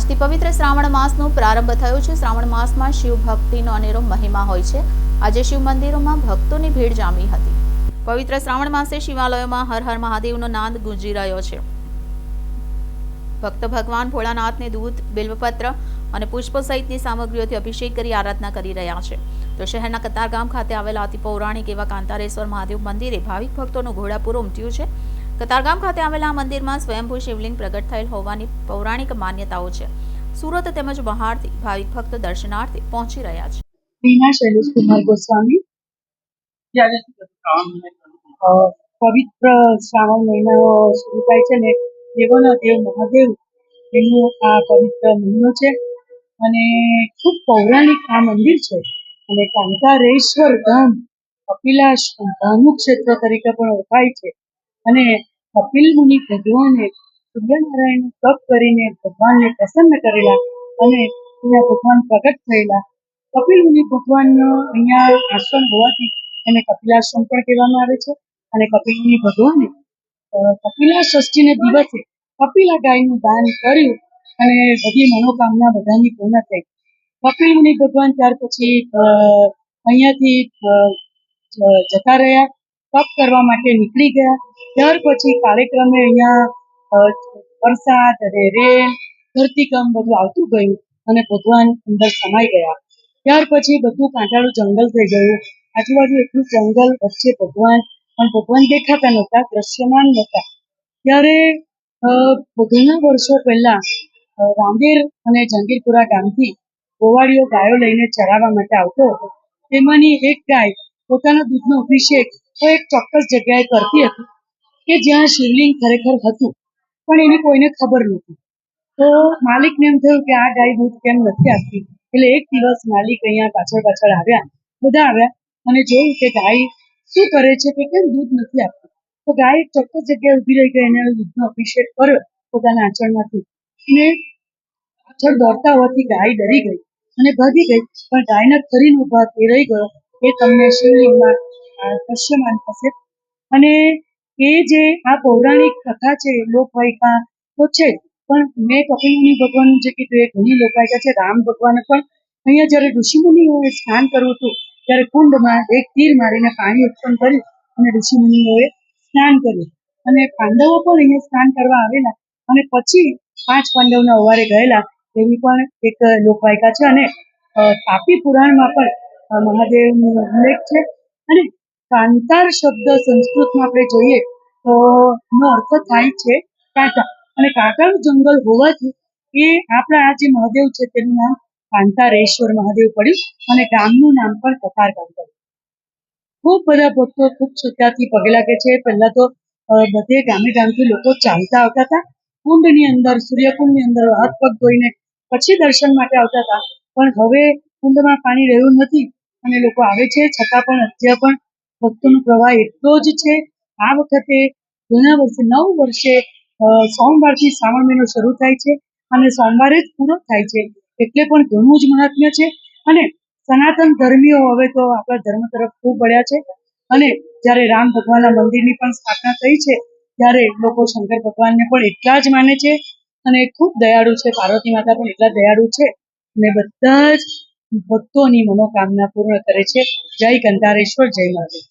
આજથી પવિત્ર શ્રાવણ માસનો પ્રારંભ થયો છે। શ્રાવણ માસમાં શિવ ભક્તિનો અનેરો મહિમા હોય છે। આજે શિવ મંદિરોમાં ભક્તોની ભીડ જામી હતી। પવિત્ર શ્રાવણ માસે શિવાલયોમાં હર હર મહાદેવનો નાદ ગુંજી રહ્યો છે। ભક્તો ભગવાન ભોળાનાથને દૂધ, બિલ્વપત્ર અને પુષ્પો સહિતની સામગ્રીઓથી અભિષેક કરી આરાધના કરી રહ્યા છે। તો શહેરના કતારગામ ખાતે આવેલા અતિ પૌરાણિક એવા કાંતારેશ્વર મહાદેવ મંદિરે ભાવિક ભક્તોનું ઘોડાપૂર ઉમટ્યું છે। કતારગામ ખાતે આવેલા આ મંદિરમાં સ્વયંભૂ શિવલિંગ પ્રગટ થયેલ હોવાની પૌરાણિક માન્યતાઓ છે। સુરત તેમજ બહારથી ભાવિક ભક્તો દર્શનાર્થે પહોંચી રહ્યા છે। मीना शैलेश कुमार गोस्वामी। पवित्र श्रावण महीना शुरू थाय छे ने देवोना देव महादेव एनुं आ पवित्र महीनो छे अने खूब पौराणिक आ मंदिर छे अने कांतारेश्वर धाम कपिलाश धामनु क्षेत्र तरीके पण ओळखाय छे अने कपिल मुनि भगवाने सूर्यनारायण तप करीने भगवानने प्रसन्न करेला अने अहींया भगवान प्रगट थयेला। कपिल मुनि भगवान अहींया आश्रम होवाथी એને કપિલાશ્રમ પણ કહેવામાં આવે છે અને કપિલ મુનિ ભગવાને કપિલા ષષ્ઠીને દિવસે કપિલા ગાયનું દાન કર્યું અને બધી મનોકામના બધાની પૂર્ણ થઈ। કપિલ મુનિ ભગવાન ત્યાર પછી અહીંયાથી જતા રહ્યા, તપ કરવા માટે નીકળી ગયા। ત્યાર પછી કાર્યક્રમે અહીંયા વરસાદ અને રેલ ધરતીકંપ બધું આવતું ગયું અને ભગવાન અંદર સમાઈ ગયા। ત્યાર પછી બધું કાંટાળું જંગલ થઈ ગયું। આજુબાજુ એટલું જંગલ વચ્ચે ભગવાન પણ ભગવાન દેખાતા નહોતા, દ્રશ્યમાન નહોતા। ત્યારે ઘણા વર્ષો પહેલા રાંદેર અને જંગીરપુરા ગામથી ગોવાળીઓ ગાયો લઈને ચરાવવા માટે આવતો હતો। તેમાંની એક ગાય પોતાના દૂધનો અભિષેક તો એક ચોક્કસ જગ્યાએ કરતી હતી કે જ્યાં શિવલિંગ ખરેખર હતું, પણ એની કોઈને ખબર નહોતી। તો માલિકને એમ થયું કે આ ગાય દૂધ કેમ નથી આપતી। એટલે એક દિવસ માલિક અહીંયા પાછળ આવ્યા, બધા આવ્યા અને જોયું કે ગાય શું કરે છે કે કેમ દૂધ નથી આપતી। તો ગાય એક ચોક્કસ જગ્યાએ ઊભી રહી ગઈ અને દૂધનો અભિષેક કર્યો પોતાના આંચળમાંથી અને પાછળ દોડતા હોવાથી ગાય ડરી ગઈ અને ભાગી ગઈ, પણ ગાયના ખરીનો ભાગ એ રહી ગયો એ તમને શિવલિંગમાં દ્રશ્યમાન થશે। અને એ જે આ પૌરાણિક કથા છે લોકવાયકા તો છે, પણ મેં કપિલ મુનિ ભગવાનનું જે કીધું એ ઘણી લોકવાયકા છે। રામ ભગવાને પણ અહીંયા જ્યારે ઋષિમુનિઓએ સ્નાન કરવું હતું ત્યારે કુંડમાં એક તીર મારીને પાણી ઉત્પન્ન કર્યું અને ઋષિમુનિઓએ સ્નાન કર્યું અને પાંડવો પણ અહીંયા સ્નાન કરવા આવેલા અને પછી 5 પાંડવના અવારે ગયેલા એવી પણ એક લોકવાયકા છે। અને તાપી પુરાણમાં પણ મહાદેવનો ઉલ્લેખ છે અને કાંતાર શબ્દ સંસ્કૃતમાં આપણે જોઈએ તો એનો અર્થ થાય છે કાંટા, અને કાંટાનું જંગલ હોવાથી એ આપણા આ જે મહાદેવ છે તેનું નામ કાંતારેશ્વર મહાદેવ પડ્યું અને ગામનું નામ પણ કતારગામ પડ્યું। ખૂબ બધા ભક્તો ખૂબ શ્રદ્ધાથી પગે લાગે છે। પહેલા તો બધે ગામથી લોકો ચાલતા આવતા હતા, કુંડની અંદર સૂર્યકુંડની અંદર હાથ પગ ધોઈને પછી દર્શન માટે આવતા હતા, પણ હવે કુંડમાં પાણી રહ્યું નથી અને લોકો આવે છે, છતાં પણ અત્યારે પણ ભક્તોનો પ્રવાહ એટલો જ છે। આ વખતે ઘણા વર્ષે 9 વર્ષે સોમવારથી શ્રાવણ મહિનો શરૂ થાય છે અને સોમવારે જ પૂરો થાય છે, એટલે પણ ઘણું જ મહાત્મ્ય છે। અને સનાતન ધર્મીઓ હવે તો આપણા ધર્મ તરફ ખૂબ વળ્યા છે અને જ્યારે રામ ભગવાનના મંદિરની પણ સ્થાપના થઈ છે ત્યારે લોકો શંકર ભગવાનને પણ એટલા જ માને છે અને ખૂબ દયાળુ છે। પાર્વતી માતા પણ એટલા દયાળુ છે અને બધા જ ભક્તોની મનોકામના પૂર્ણ કરે છે। જય કંતારેશ્વર, જય મહાદેવ।